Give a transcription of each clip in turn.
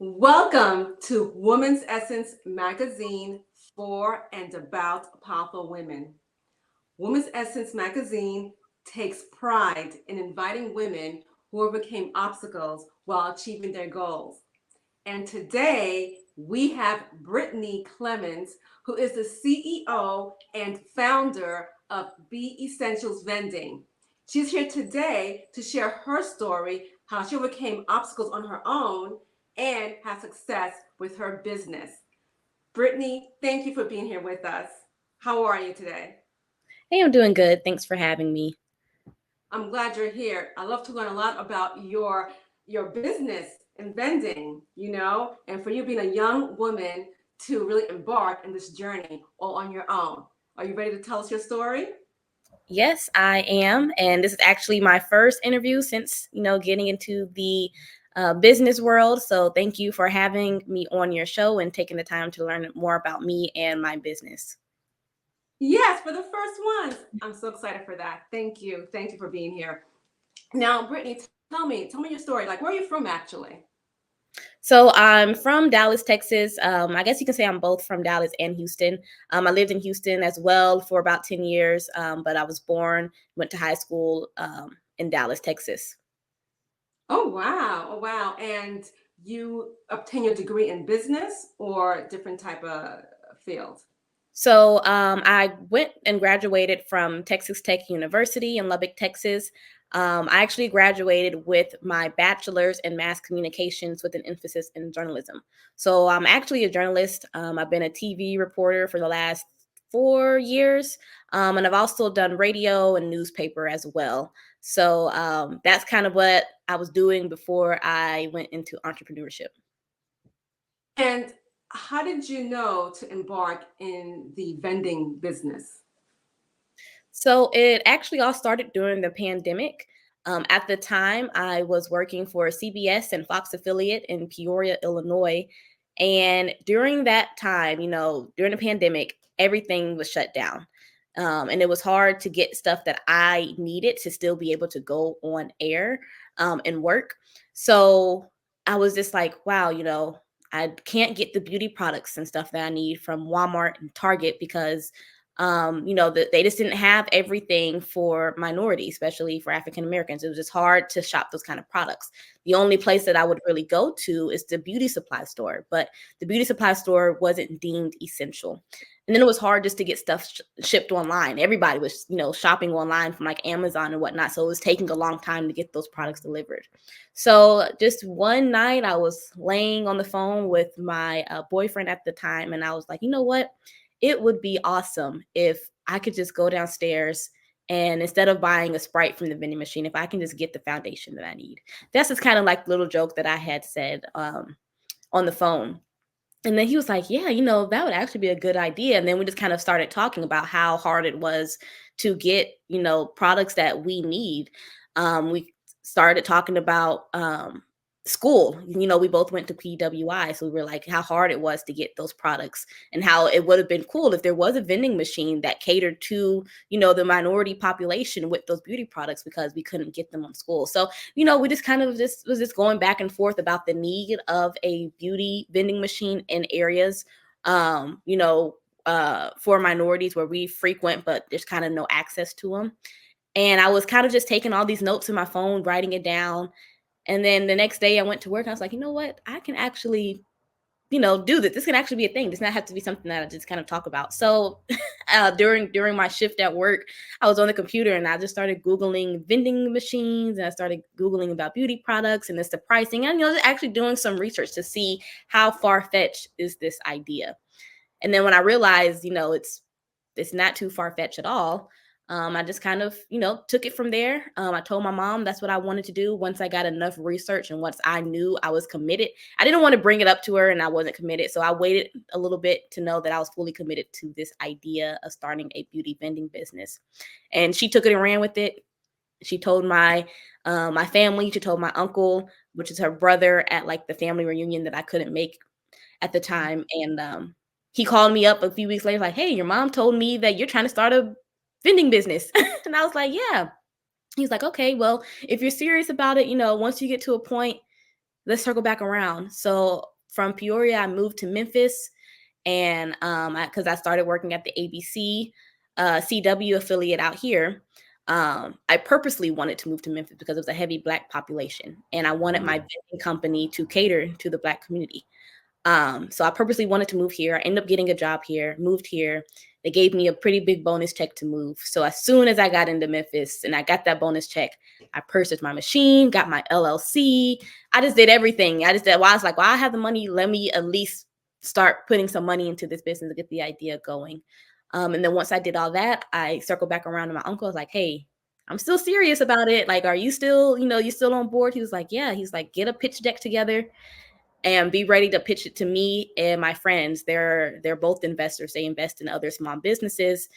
Welcome to Woman's Essence magazine for and about powerful women. Woman's Essence magazine takes pride in inviting women who overcame obstacles while achieving their goals. And today we have Brittni Clemons, who is the CEO and founder of Be Essentials Vending. She's here today to share her story, how she overcame obstacles on her own and had success with her business. Brittni, thank you for being here with us. How are you today? Hey, I'm doing good. Thanks for having me. I'm glad you're here. I love to learn a lot about your business and vending, and for you being a young woman to really embark in this journey all on your own. Are you ready to tell us your story? Yes, I am. And this is actually my first interview since, getting into the business world. So thank you for having me on your show and taking the time to learn more about me and my business. Yes, for the first one. I'm so excited for that. Thank you. Thank you for being here. Now, Brittni, tell me your story. Like, where are you from actually? So I'm from Dallas, Texas. I guess you can say I'm both from Dallas and Houston. I lived in Houston as well for about 10 years, but I was born, went to high school in Dallas, Texas. Oh, wow. Oh, wow. And you obtain your degree in business or different type of field? So I went and graduated from Texas Tech University in Lubbock, Texas. I actually graduated with my bachelor's in mass communications with an emphasis in journalism. So I'm actually a journalist. I've been a TV reporter for the last 4 years, and I've also done radio and newspaper as well. So that's kind of what I was doing before I went into entrepreneurship. And how did you know to embark in the vending business? So it actually all started during the pandemic. At the time, I was working for a CBS and Fox affiliate in Peoria, Illinois. And during that time, during the pandemic, everything was shut down. And it was hard to get stuff that I needed to still be able to go on air and work. So I was just like, wow, I can't get the beauty products and stuff that I need from Walmart and Target because they just didn't have everything for minorities, especially for African Americans. It was just hard to shop those kind of products. The only place that I would really go to is the beauty supply store, but the beauty supply store wasn't deemed essential. And then it was hard just to get stuff shipped online. Everybody was, shopping online from like Amazon and whatnot. So it was taking a long time to get those products delivered. So just one night, I was laying on the phone with my boyfriend at the time, and I was like, you know what? It would be awesome if I could just go downstairs and instead of buying a Sprite from the vending machine, if I can just get the foundation that I need. That's just kind of like the little joke that I had said on the phone. And then he was like, yeah, that would actually be a good idea. And then we just kind of started talking about how hard it was to get, products that we need. We started talking about school. We both went to PWI. So we were like, how hard it was to get those products and how it would have been cool if there was a vending machine that catered to, the minority population with those beauty products because we couldn't get them on school. So we just kind of just was just going back and forth about the need of a beauty vending machine in areas, for minorities where we frequent, but there's kind of no access to them. And I was kind of just taking all these notes in my phone, writing it down. And then the next day I went to work and I was like, you know what? I can actually, do this. This can actually be a thing. This does not have to be something that I just kind of talk about. So during my shift at work, I was on the computer and I just started Googling vending machines and I started Googling about beauty products and it's the pricing and, just actually doing some research to see how far-fetched is this idea. And then when I realized, it's not too far-fetched at all, I just kind of, took it from there. I told my mom that's what I wanted to do once I got enough research and once I knew I was committed. I didn't want to bring it up to her and I wasn't committed. So I waited a little bit to know that I was fully committed to this idea of starting a beauty vending business. And she took it and ran with it. She told my family, she told my uncle, which is her brother, at like the family reunion that I couldn't make at the time. And he called me up a few weeks later, like, hey, your mom told me that you're trying to start a vending business. And I was like, yeah. He's like, okay, well, if you're serious about it, once you get to a point, let's circle back around. So from Peoria, I moved to Memphis, and because I started working at the ABC CW affiliate out here. I purposely wanted to move to Memphis because it was a heavy Black population, and I wanted my vending company to cater to the Black community. So I purposely wanted to move here. I ended up getting a job here, moved here. They gave me a pretty big bonus check to move. So as soon as I got into Memphis and I got that bonus check, I purchased my machine, got my LLC. I just did everything. I just did. Well, I was like, well, I have the money. Let me at least start putting some money into this business to get the idea going. And then once I did all that, I circled back around to my uncle. I was like, hey, I'm still serious about it. Like, are you still, you still on board? He was like, yeah. He's like, get a pitch deck together and be ready to pitch it to me and my friends. They're both investors. They invest in other small businesses,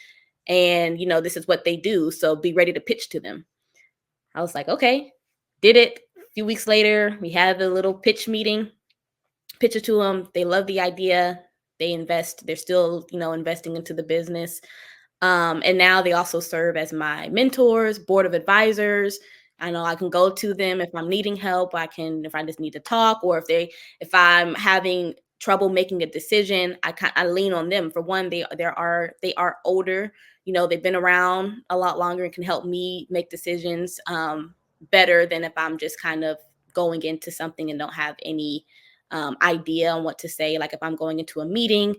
and this is what they do. So be ready to pitch to them. I was like, okay, did it. A few weeks later, we had a little pitch meeting, pitch it to them. They love the idea. They invest. They're still, investing into the business. And now they also serve as my mentors, board of advisors. I know I can go to them if I'm needing help. If I just need to talk, or if I'm having trouble making a decision, I lean on them. For one, they are older. They've been around a lot longer and can help me make decisions better than if I'm just kind of going into something and don't have any idea on what to say. Like if I'm going into a meeting,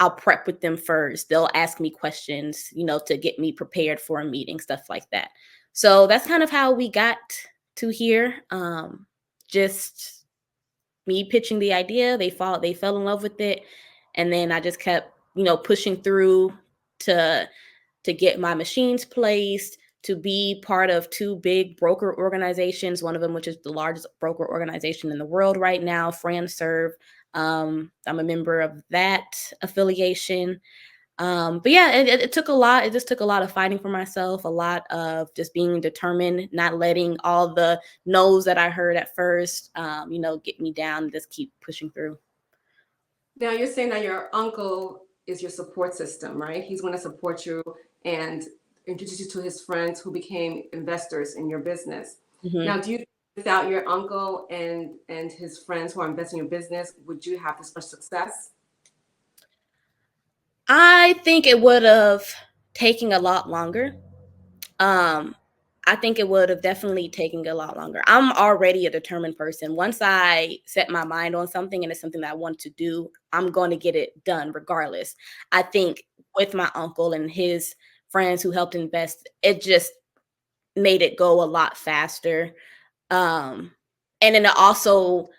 I'll prep with them first. They'll ask me questions, to get me prepared for a meeting, stuff like that. So that's kind of how we got to here. Just me pitching the idea. They fell in love with it. And then I just kept, pushing through to get my machines placed, to be part of two big broker organizations, one of them, which is the largest broker organization in the world right now, FranServe. I'm a member of that affiliation. But yeah, it took a lot. It just took a lot of fighting for myself, a lot of just being determined, not letting all the no's that I heard at first, get me down and just keep pushing through. Now you're saying that your uncle is your support system, right? He's going to support you and introduce you to his friends who became investors in your business. Mm-hmm. Now, do you, without your uncle and his friends who are investing in your business, would you have this much success? I think it would have taken a lot longer. I think it would have definitely taken a lot longer. I'm already a determined person. Once I set my mind on something and it's something that I want to do, I'm going to get it done regardless. I think with my uncle and his friends who helped invest, it just made it go a lot faster. And then it also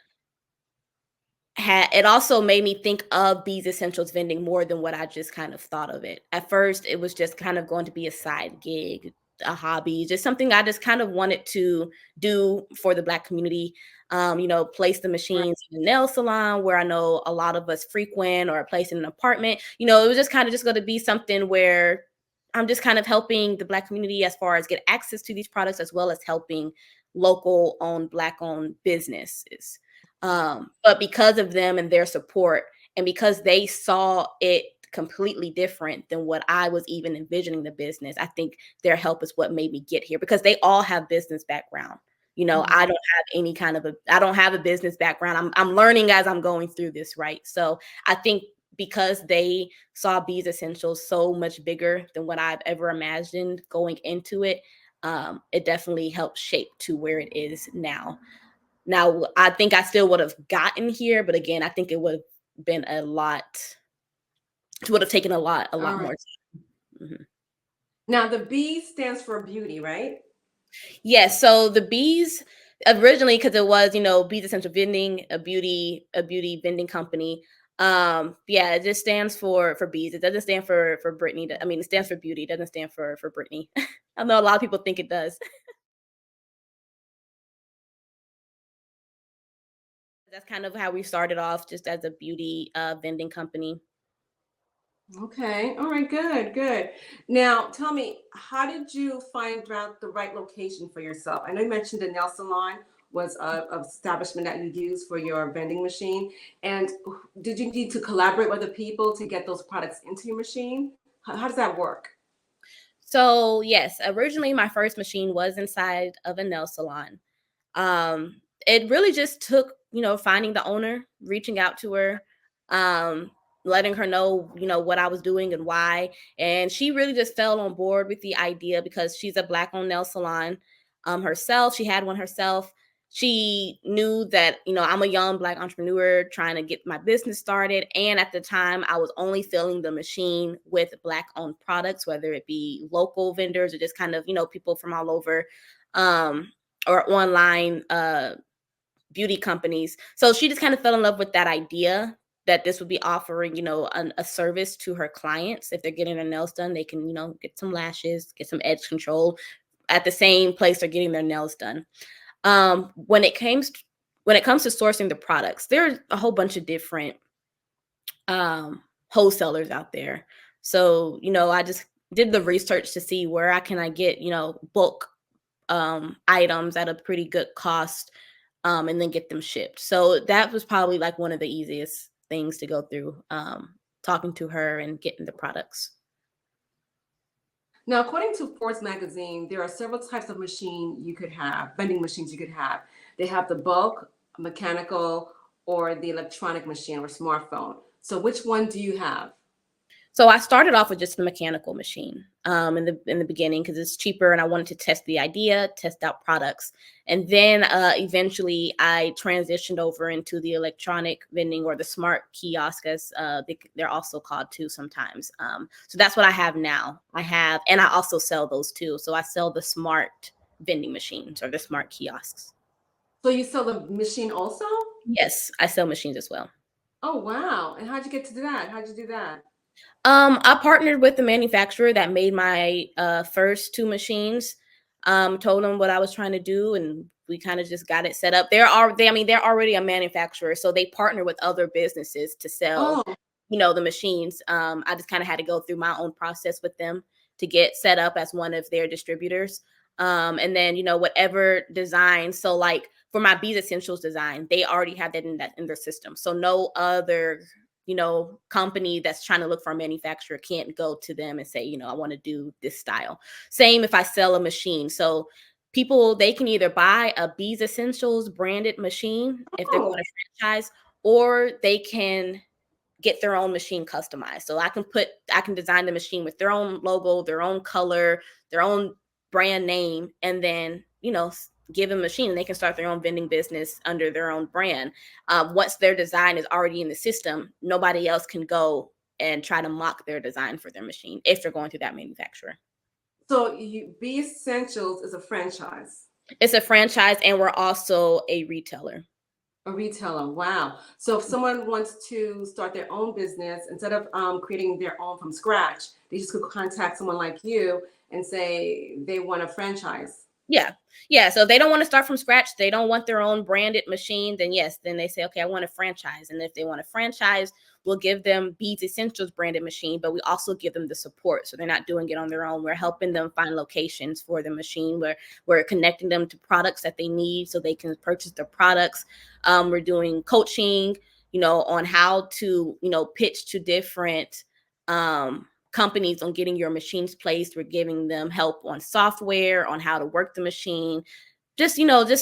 made me think of Bees Essentials vending more than what I just kind of thought of it. At first, it was just kind of going to be a side gig, a hobby, just something I just kind of wanted to do for the Black community. Place the machines in the nail salon where I know a lot of us frequent, or a place in an apartment. It was just kind of just going to be something where I'm just kind of helping the Black community as far as get access to these products, as well as helping local owned, Black owned businesses. But because of them and their support, and because they saw it completely different than what I was even envisioning the business, I think their help is what made me get here, because they all have business background. I don't have I don't have a business background. I'm learning as I'm going through this, right? So I think because they saw Bees Essentials so much bigger than what I've ever imagined going into it, it definitely helped shape to where it is now. Now, I think I still would have gotten here, but again, I think it would have been a lot. It would have taken a lot All more right. time. Mhm. Now, the B stands for beauty, right? Yes. So the Bees originally, because it was, Bees Essential Vending, a beauty vending company. Yeah, it just stands for bees. It doesn't stand for Brittni. I mean, it stands for beauty. It doesn't stand for Brittni. I know a lot of people think it does. That's kind of how we started off, just as a beauty vending company. Okay. All right. Good. Good. Now, tell me, how did you find out the right location for yourself? I know you mentioned the nail salon was a establishment that you use for your vending machine. And did you need to collaborate with other people to get those products into your machine? How does that work? So yes, originally my first machine was inside of a nail salon. It really just took finding the owner, reaching out to her, um, letting her know, what I was doing and why. And she really just fell on board with the idea because she's a Black owned nail salon herself. She had one herself. She knew that, I'm a young Black entrepreneur trying to get my business started. And at the time, I was only filling the machine with Black owned products, whether it be local vendors or just kind of, people from all over, or online beauty companies. So she just kind of fell in love with that idea that this would be offering, a service to her clients. If they're getting their nails done, they can, get some lashes, get some edge control at the same place they're getting their nails done. When it comes to sourcing the products, there's a whole bunch of different wholesalers out there. So, I just did the research to see where I get, bulk items at a pretty good cost, and then get them shipped. So that was probably like one of the easiest things to go through, talking to her and getting the products. Now, according to Forbes magazine, there are several types of machine you could have, vending machines you could have. They have the bulk, mechanical, or the electronic machine or smartphone. So which one do you have? So I started off with just the mechanical machine in the beginning because it's cheaper and I wanted to test the idea, test out products. And then eventually I transitioned over into the electronic vending or the smart kiosk, as they're also called too sometimes. So that's what I have now. And I also sell those too. So I sell the smart vending machines or the smart kiosks. So you sell the machine also? Yes, I sell machines as well. Oh, wow. And how'd you get to do that? How'd you do that? I partnered with the manufacturer that made my first two machines. Told them what I was trying to do, and we kind of just got it set up. They're already a manufacturer, so they partner with other businesses to sell, Oh, the machines. I just kind of had to go through my own process with them to get set up as one of their distributors. And then, whatever design. So like for my Bees Essentials design, they already have that in their system. So no other company that's trying to look for a manufacturer can't go to them and say, I want to do this style. Same if I sell a machine. So people, they can either buy a Bees Essentials branded machine if they're going oh. to franchise, or they can get their own machine customized. So I can design the machine with their own logo, their own color, their own brand name, and then, give them a machine and they can start their own vending business under their own brand. Once their design is already in the system, nobody else can go and try to mock their design for their machine if they're going through that manufacturer. So Be Essentials is a franchise, It's a franchise, and we're also a retailer. a retailer. Wow. So if someone wants to start their own business, instead of creating their own from scratch, they just could contact someone like you and say they want a franchise. Yeah. Yeah. So they don't want to start from scratch. They don't want their own branded machine. Then yes, then they say, okay, I want a franchise. And if they want a franchise, we'll give them Beads Essentials branded machine, but we also give them the support. So they're not doing it on their own. We're helping them find locations for the machine. We're connecting them to products that they need so they can purchase their products. We're doing coaching, on how to, pitch to different companies on getting your machines placed. We're giving them help on software, on how to work the machine. Just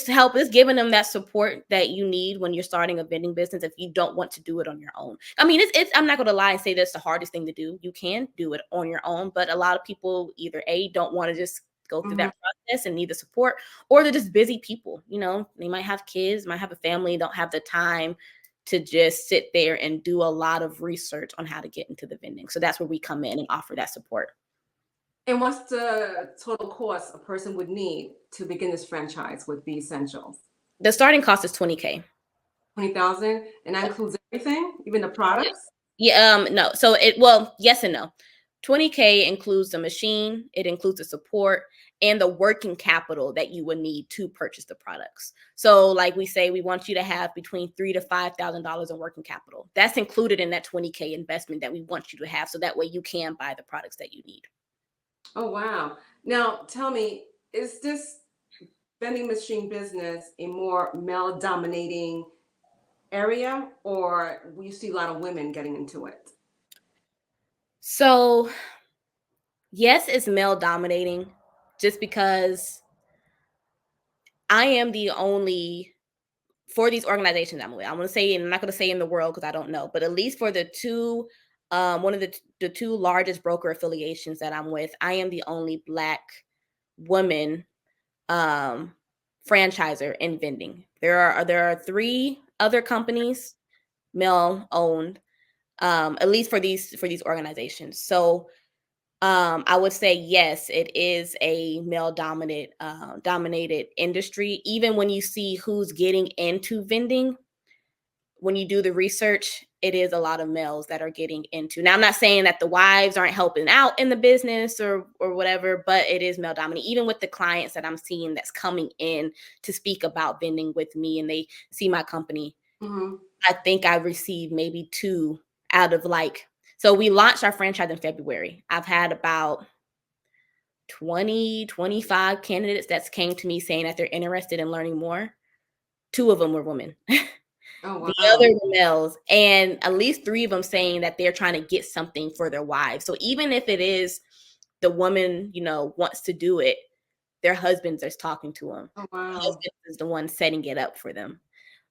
help is giving them that support that you need when you're starting a vending business if you don't want to do it on your own. I mean, it's I'm not going to lie and say that's the hardest thing to do. You can do it on your own, but a lot of people either don't want to just go through Mhm. that process and need the support, or they're just busy people. They might have kids, might have a family, don't have the time to just sit there and do a lot of research on how to get into the vending. So that's where we come in and offer that support. And what's the total cost a person would need to begin this franchise with Be Essentials? The starting cost is 20K. 20,000, and that includes everything, even the products? Yeah, no. So yes and no. 20K includes the machine, it includes the support and the working capital that you would need to purchase the products. So like we say, we want you to have between $3,000 to $5,000 in working capital. That's included in that 20K investment that we want you to have. So that way you can buy the products that you need. Oh, wow. Now, tell me, is this vending machine business a more male dominating area, or you see a lot of women getting into it? So yes, it's male dominating just because I am the only for these organizations I'm with. I'm gonna say, and I'm not gonna say in the world because I don't know, but at least for the two, one of the two largest broker affiliations that I'm with, I am the only Black woman um franchiser in vending. There are three other companies, male owned, at least for these organizations. So I would say yes, it is a male dominated industry. Even when you see who's getting into vending, when you do the research, it is a lot of males that are getting into. Now, I'm not saying that the wives aren't helping out in the business or whatever, but it is male dominated. Even with the clients that I'm seeing that's coming in to speak about vending with me, and they see my company, Mm-hmm. I think I received maybe two out of like. So we launched our franchise in February. I've had about 20, 25 candidates that's came to me saying that they're interested in learning more. Two of them were women. Oh, The wow. other were males, and at least three of them saying that they're trying to get something for their wives. So even if it is the woman, wants to do it, their husbands are talking to them. Oh, The wow. husband is the one setting it up for them.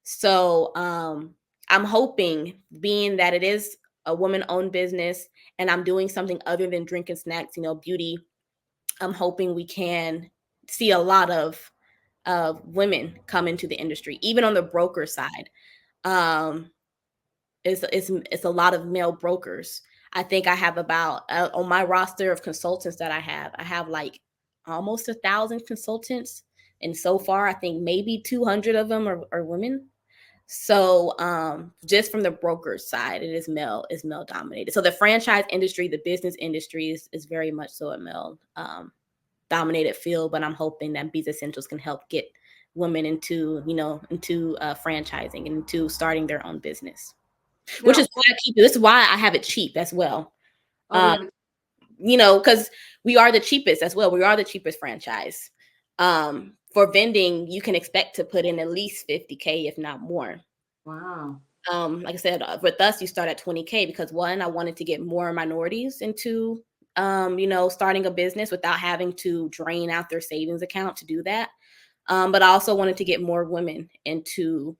So I'm hoping, being that it is a woman-owned business and I'm doing something other than drinking snacks, beauty, I'm hoping we can see a lot of women come into the industry, even on the broker side. Um, it's a lot of male brokers. I think I have about on my roster of consultants that I have like almost 1,000 consultants, and so far I think maybe 200 of them are women. So just from the broker side, it is male dominated. So the franchise industry, the business industry is very much so a male dominated field. But I'm hoping that Bees Essentials can help get women into franchising and into starting their own business. Which Now, is why I keep it. This is why I have it cheap as well. oh, you Uh, have a, because we are the cheapest as well. We are the cheapest franchise. For vending, you can expect to put in at least 50K, if not more. wow. Like I said, with us, you start at 20K because one, I wanted to get more minorities into, starting a business without having to drain out their savings account to do that. But I also wanted to get more women into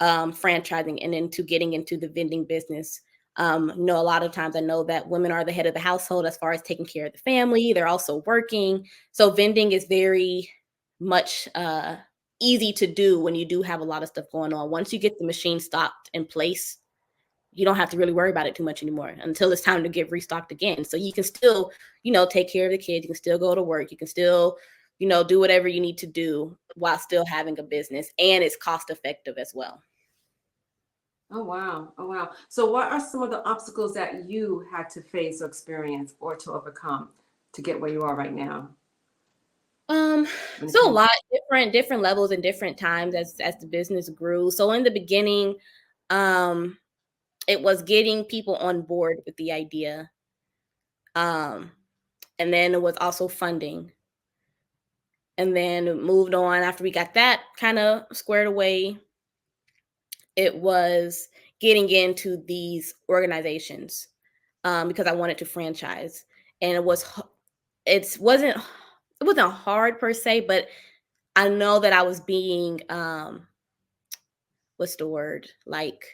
franchising and into getting into the vending business. A lot of times I know that women are the head of the household as far as taking care of the family. They're also working. So vending is very much easy to do when you do have a lot of stuff going on. Once you get the machine stocked in place, you don't have to really worry about it too much anymore until it's time to get restocked again. So you can still, take care of the kids. You can still go to work. You can still, do whatever you need to do while still having a business, and it's cost effective as well. Oh, wow. Oh, wow. So, what are some of the obstacles that you had to face or experience or to overcome to get where you are right now Um, when it so a comes? lot different levels and different times as the business grew. So in the beginning, um, it was getting people on board with the idea. Um, and then it was also funding. And then it moved on after we got that kind of squared away. It was getting into these organizations because I wanted to franchise. And it wasn't hard per se, but I know that I was being what's the word? Like,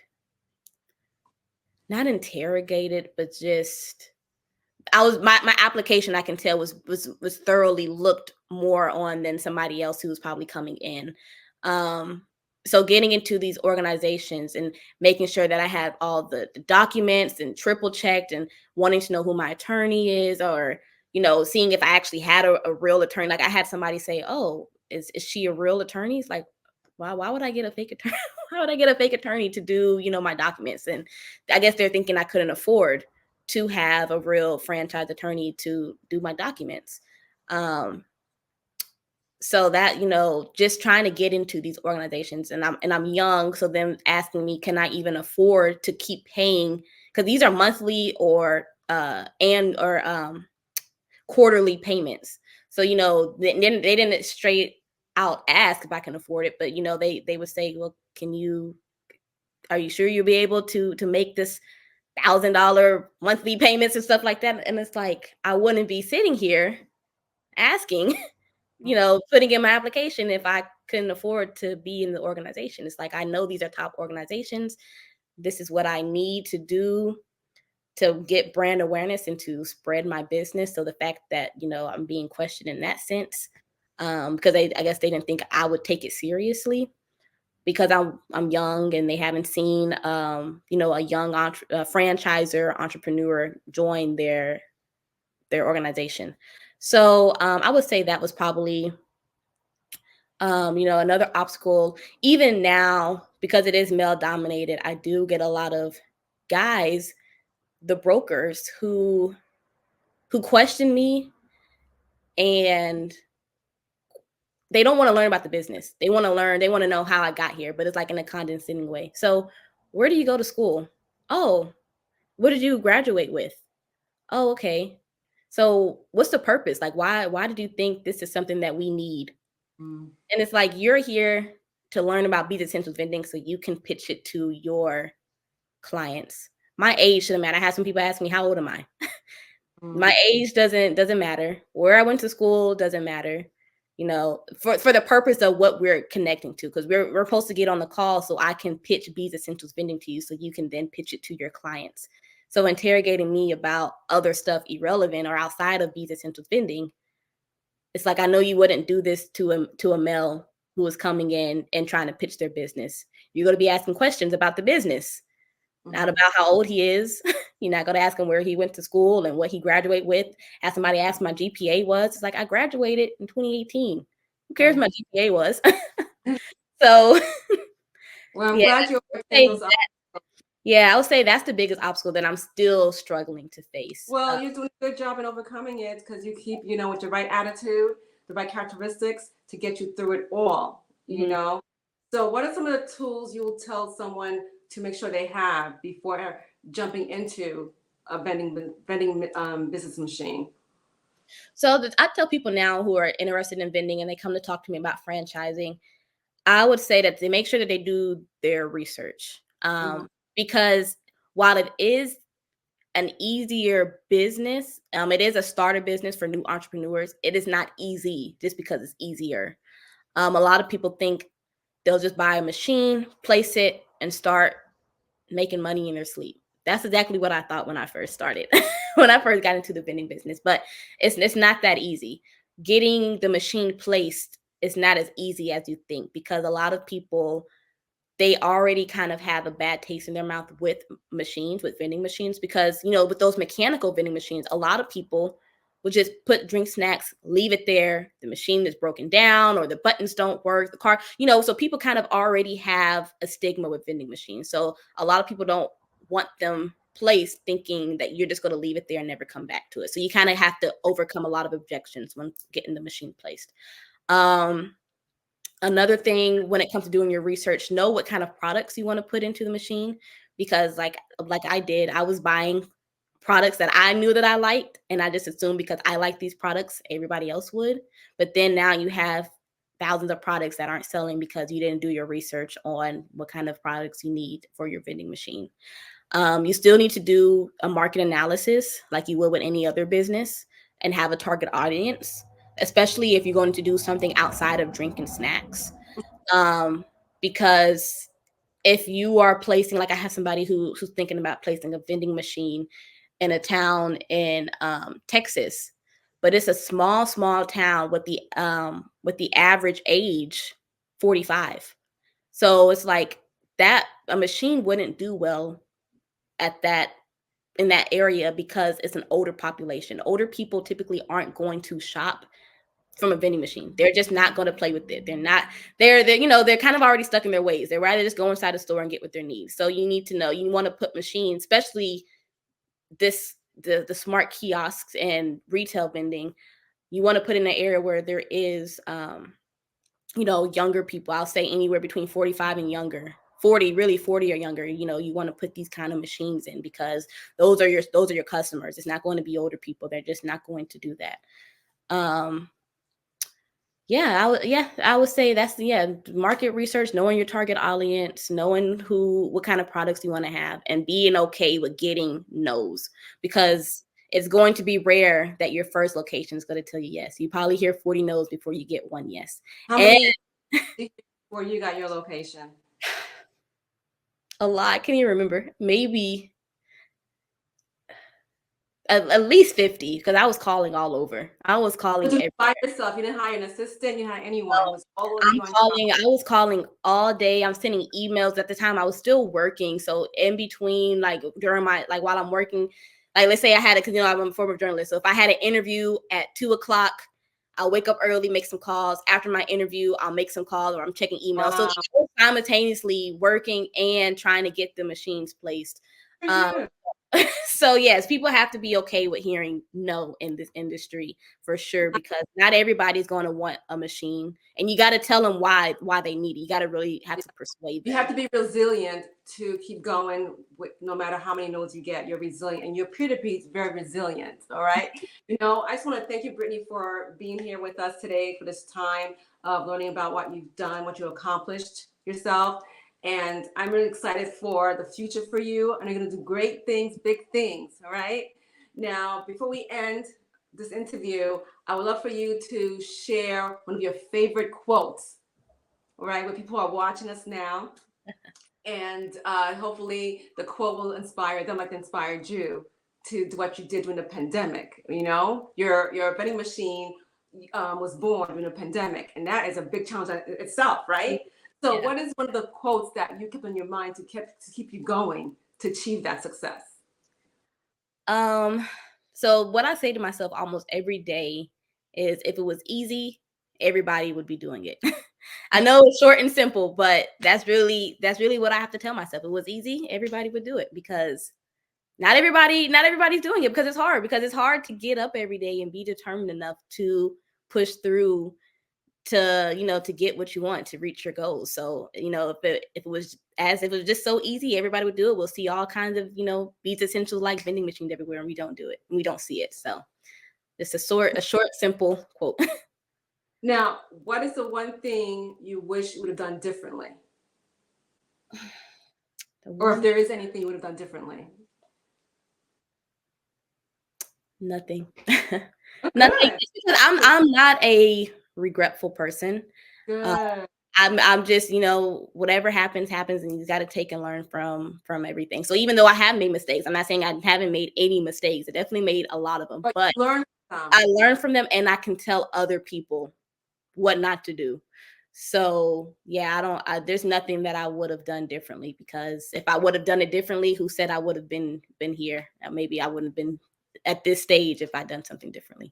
not interrogated, but just I was my application, I can tell, was thoroughly looked more on than somebody else who was probably coming in. Um so getting into these organizations and making sure that I had all the documents and triple checked and wanting to know who my attorney is, or seeing if I actually had a real attorney. Like I had somebody say, "Oh, is she a real attorney?" It's like, why would I get a fake attorney? Why would I get a fake attorney to do, my documents? And I guess they're thinking I couldn't afford to have a real franchise attorney to do my documents. Um, so that, just trying to get into these organizations, and I'm young, so them asking me, can I even afford to keep paying? Because these are monthly or quarterly payments. So, they didn't straight out ask if I can afford it, but they would say, well, are you sure you'll be able to make this $1,000 monthly payments and stuff like that? And it's like, I wouldn't be sitting here asking, putting in my application if I couldn't afford to be in the organization. It's like, I know these are top organizations. This is what I need to do to get brand awareness and to spread my business. So the fact that, I'm being questioned in that sense, because I guess they didn't think I would take it seriously because I'm young and they haven't seen, a young franchisor entrepreneur join their organization. So I would say that was probably, another obstacle. Even now, because it is male dominated, I do get a lot of guys, the brokers, who question me, and they don't want to learn about the business. They want to know how I got here, but it's like in a condescending way. So, where do you go to school? Oh, what did you graduate with? Oh, okay. So, what's the purpose? Like, why did you think this is something that we need? Mm. And it's like, you're here to learn about Beats Essentials Vending so you can pitch it to your clients. My age shouldn't matter. I had some people ask me, how old am I? My Mm. age doesn't matter. Where I went to school doesn't matter. For the purpose of what we're connecting to, because we're supposed to get on the call so I can pitch Bees Essentials Vending to you, so you can then pitch it to your clients. So interrogating me about other stuff irrelevant or outside of Bees Essentials Vending, it's like, I know you wouldn't do this to a male who is coming in and trying to pitch their business. You're going to be asking questions about the business, not Mhm. about how old he is. You're not going to ask him where he went to school and what he graduated with. As somebody asked my GPA was, it's like, I graduated in 2018. Who cares Right. what my GPA was? So Well, I'm yeah, glad you overcame say those. yeah, I would say that's the biggest obstacle that I'm still struggling to face. Well, you're doing a good job in overcoming it because you keep, with your right attitude, the right characteristics to get you through it all, Mhm. So, what are some of the tools you will tell someone to make sure they have before jumping into a vending business machine? So I tell people now who are interested in vending and they come to talk to me about franchising, I would say that they make sure that they do their research, Mhm. because while it is an easier business, it is a starter business for new entrepreneurs. It is not easy just because it's easier. A lot of people think they'll just buy a machine, place it, and start making money in their sleep. That's exactly what I thought when I first started, when I first got into the vending business. But it's not that easy. Getting the machine placed is not as easy as you think, because a lot of people, they already kind of have a bad taste in their mouth with machines, with vending machines, because, with those mechanical vending machines, a lot of people will just put drink snacks, leave it there. The machine is broken down or the buttons don't work, the car, so people kind of already have a stigma with vending machines. So a lot of people don't want them placed thinking that you're just going to leave it there and never come back to it. So you kind of have to overcome a lot of objections when getting the machine placed. Um, Another thing, when it comes to doing your research, know what kind of products you want to put into the machine, because like I did, I was buying products that I knew that I liked, and I just assumed because I like these products, everybody else would. But then now you have thousands of products that aren't selling because you didn't do your research on what kind of products you need for your vending machine. You still need to do a market analysis like you would with any other business, and have a target audience, especially if you're going to do something outside of drink and snacks. Um, because if you are placing, like I have somebody who's thinking about placing a vending machine in a town in Texas, but it's a small town with the average age 45. So it's like that a machine wouldn't do well at that in that area, because it's an older population. Older people typically aren't going to shop from a vending machine. They're just not going to play with it. They're not, they're kind of already stuck in their ways. They'd rather just go inside the store and get what they need. So you need to know, you want to put machines, especially the smart kiosks and retail vending, you want to put in an area where there is, younger people. I'll say anywhere between 45 and younger. 40, really 40 or younger. You want to put these kind of machines in, because those are your customers. It's not going to be older people. They're just not going to do that. Um, I would say that's market research, knowing your target audience, knowing what kind of products you want to have, and being okay with getting no's, because it's going to be rare that your first location is going to tell you yes. You probably hear 40 no's before you get one yes. How And many? Where you got your location? A lot. I can't even remember. Maybe at least 50, because I was calling all over. I was But calling you by everywhere. yourself. You didn't hire an assistant. You didn't hire anyone. It So was all of you on your own. I was calling all day. I'm sending emails. At the time I was still working. So in between, like during my, like while I'm working, like let's say I had it, because I'm a former journalist. So if I had an interview at 2 o'clock, I'll wake up early, make some calls. After my interview, I'll make some calls, or I'm checking emails. So Wow. I was simultaneously working and trying to get the machines placed. For Um, you. so yes, people have to be okay with hearing no in this industry for sure, because not everybody's going to want a machine, and you got to tell them why they need it. You got to really have to persuade You them. have to be resilient to keep going with, no matter how many no's you get. You're resilient, and your peer-to-peer is very resilient. All right. I just want to thank you, Brittni, for being here with us today for this time of learning about what you've done, what you accomplished yourself. And I'm really excited for the future for you. And you're going to do great things, big things. All right. Now, before we end this interview, I would love for you to share one of your favorite quotes, all right, where people are watching us now. And hopefully the quote will inspire them like it inspired you to do what you did during the pandemic. Your vending machine was born during the pandemic, and that is a big challenge in itself, right? So Yeah. what is one of the quotes that you kept in your mind to keep you going to achieve that success? So what I say to myself almost every day is, if it was easy, everybody would be doing it. I know it's short and simple, but that's really what I have to tell myself. If it was easy, everybody would do it, because not everybody's doing it, because it's hard to get up every day and be determined enough to push through to get what you want, to reach your goals. So if it was just so easy, everybody would do it. We'll see all kinds of beats essentials like vending machines everywhere, and we don't do it, we don't see it. So it's a short simple quote. Now, what is the one thing you wish you would have done differently? The Or if one there is anything you would have done differently? Nothing. Oh, Nothing. good. It's because I'm not a regretful person. uh, Good. I'm just, whatever happens, happens, and you got to take and learn from everything. So even though I have made mistakes, I'm not saying I haven't made any mistakes. I definitely made a lot of them, But but learn some. I learn from them, and I can tell other people what not to do. So yeah, there's nothing that I would have done differently, because if I would have done it differently, who said I would have been here? Maybe I wouldn't have been at this stage if I'd done something differently.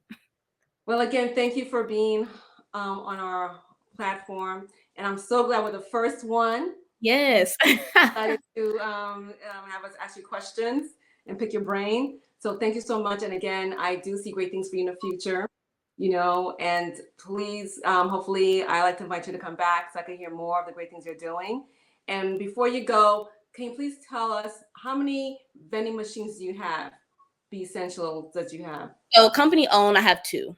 Well, again, thank you for being on our platform. And I'm so glad we're the first one. Yes. Excited to have us ask you questions and pick your brain. So thank you so much. And again, I do see great things for you in the future, and please, hopefully, I like to invite you to come back so I can hear more of the great things you're doing. And before you go, can you please tell us how many vending machines do you have? Be essential that you have? So company owned, I have two.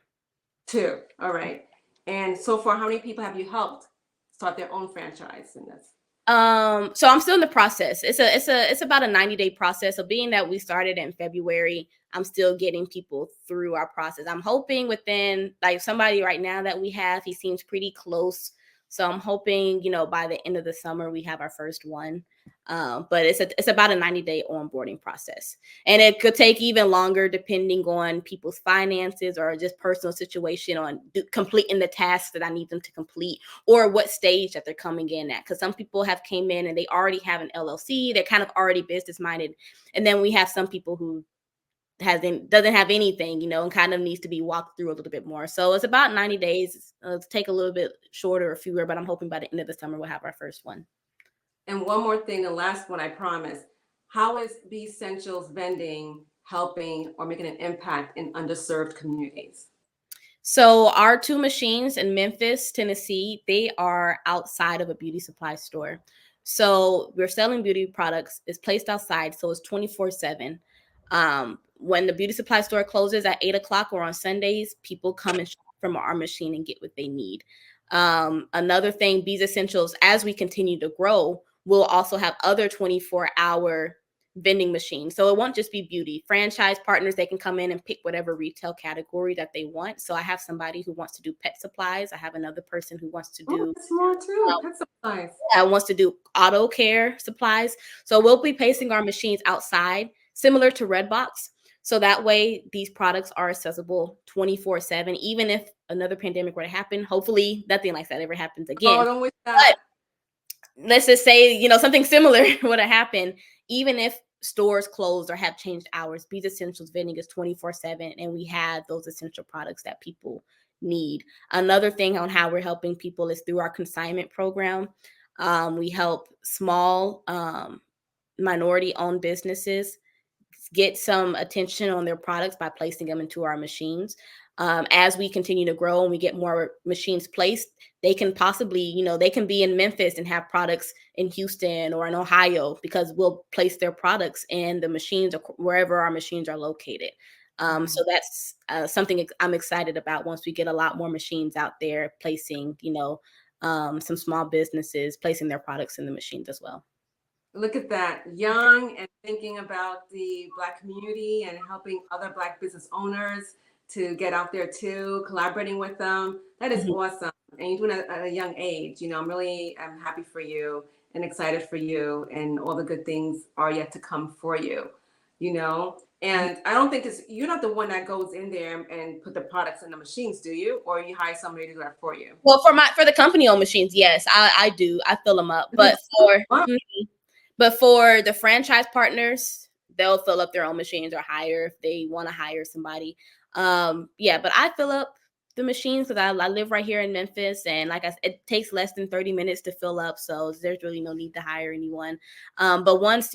Two. All right. And so far, how many people have you helped start their own franchise in this? So I'm still in the process. It's about a 90-day process. So being that we started in February, I'm still getting people through our process. I'm hoping within, like, somebody right now that we have, he seems pretty close. So I'm hoping, by the end of the summer we have our first one. But it's about a 90-day onboarding process, and it could take even longer depending on people's finances or just personal situation on completing the tasks that I need them to complete, or what stage that they're coming in at. Because some people have came in and they already have an LLC, they're kind of already business minded, and then we have some people who doesn't have anything, and kind of needs to be walked through a little bit more. So it's about 90 days. It's take a little bit shorter or fewer, but I'm hoping by the end of the summer we'll have our first one. And one more thing, the last one, I promise. How is B Essentials Vending helping or making an impact in underserved communities? So our two machines in Memphis, Tennessee, they are outside of a beauty supply store. So we're selling beauty products. It's placed outside, so it's 24/7. When the beauty supply store closes at 8 o'clock or on Sundays, people come and shop from our machine and get what they need. Another thing, Bees Essentials, as we continue to grow, we'll also have other 24-hour vending machine. So it won't just be beauty. Franchise partners, they can come in and pick whatever retail category that they want. So I have somebody who wants to do pet supplies. I have another person who wants to Oh, do that's more too. Pet supplies. wants to do auto care supplies. So we'll be placing our machines outside, similar to Redbox. So that way these products are accessible 24/7, even if another pandemic were to happen. Hopefully nothing like that ever happens Oh, again. don't wish that. Let's just say, something similar would have happened, even if stores closed or have changed hours, Bees Essentials Vending is 24/7, and we have those essential products that people need. Another thing on how we're helping people is through our consignment program. We help small minority-owned businesses get some attention on their products by placing them into our machines. As we continue to grow and we get more machines placed, they can possibly, they can be in Memphis and have products in Houston or in Ohio, because we'll place their products in the machines or wherever our machines are located. So that's something I'm excited about once we get a lot more machines out there placing, some small businesses placing their products in the machines as well. Look at that, young and thinking about the Black community and helping other Black business owners to get out there too, collaborating with them. That is awesome. And you're doing it at a young age. I'm happy for you and excited for you, and all the good things are yet to come for you, And I don't think you're not the one that goes in there and put the products in the machines, do you? Or you hire somebody to do that for you? Well, for the company-owned machines, yes, I do. I fill them up. But for the franchise partners, they'll fill up their own machines or hire if they want to hire somebody. But I fill up the machines because I live right here in Memphis, and like I said, it takes less than 30 minutes to fill up, so there's really no need to hire anyone. But once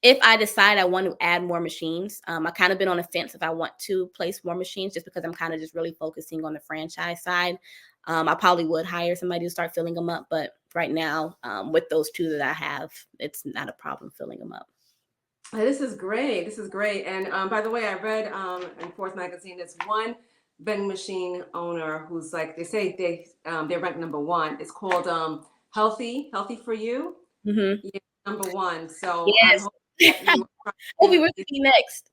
if I decide I want to add more machines, I kind of been on the fence if I want to place more machines, just because I'm kind of just really focusing on the franchise side. I probably would hire somebody to start filling them up, but right now, with those two that I have, it's not a problem filling them up. This is great. This is great. And by the way, I read in Forbes magazine, there's one vending machine owner who's like, they say they're ranked number one. It's called Healthy for You. Mm-hmm. Yeah, number one. So yes. I'm hoping that you hopefully we can be next.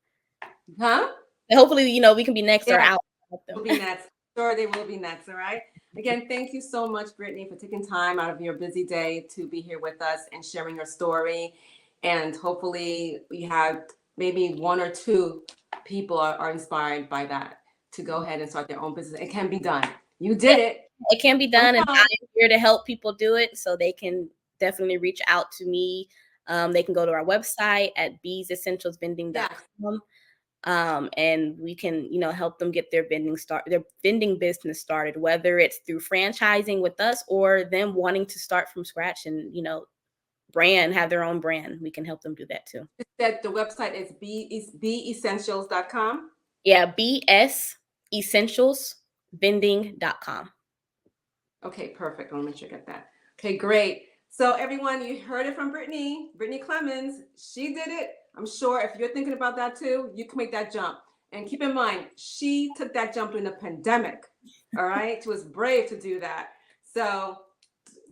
Huh? And hopefully, we can be next or out. We'll be next. Sure, they will be next. All right. Again, thank you so much, Brittni, for taking time out of your busy day to be here with us and sharing your story. And hopefully we have maybe one or two people are inspired by that to go ahead and start their own business. It can be done. You did it. It can be done, and I'm here to help people do it. So they can definitely reach out to me. They can go to our website at beesessentialsvending.com. And we can, help them get their vending business started, whether it's through franchising with us or them wanting to start from scratch and, have their own brand. We can help them do that too. You said the website is beessentials.com. Yeah, beessentialsvending.com. Okay, perfect. I want to make sure I get that. Okay, great. So everyone, you heard it from Brittni Clemons. She did it. I'm sure if you're thinking about that too, you can make that jump. And keep in mind, she took that jump in the pandemic. All right. She was brave to do that. So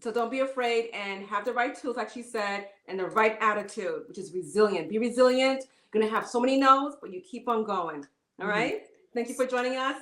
don't be afraid and have the right tools, like she said, and the right attitude, which is resilient. Be resilient. You're going to have so many no's, but you keep on going. All right. Thank you for joining us.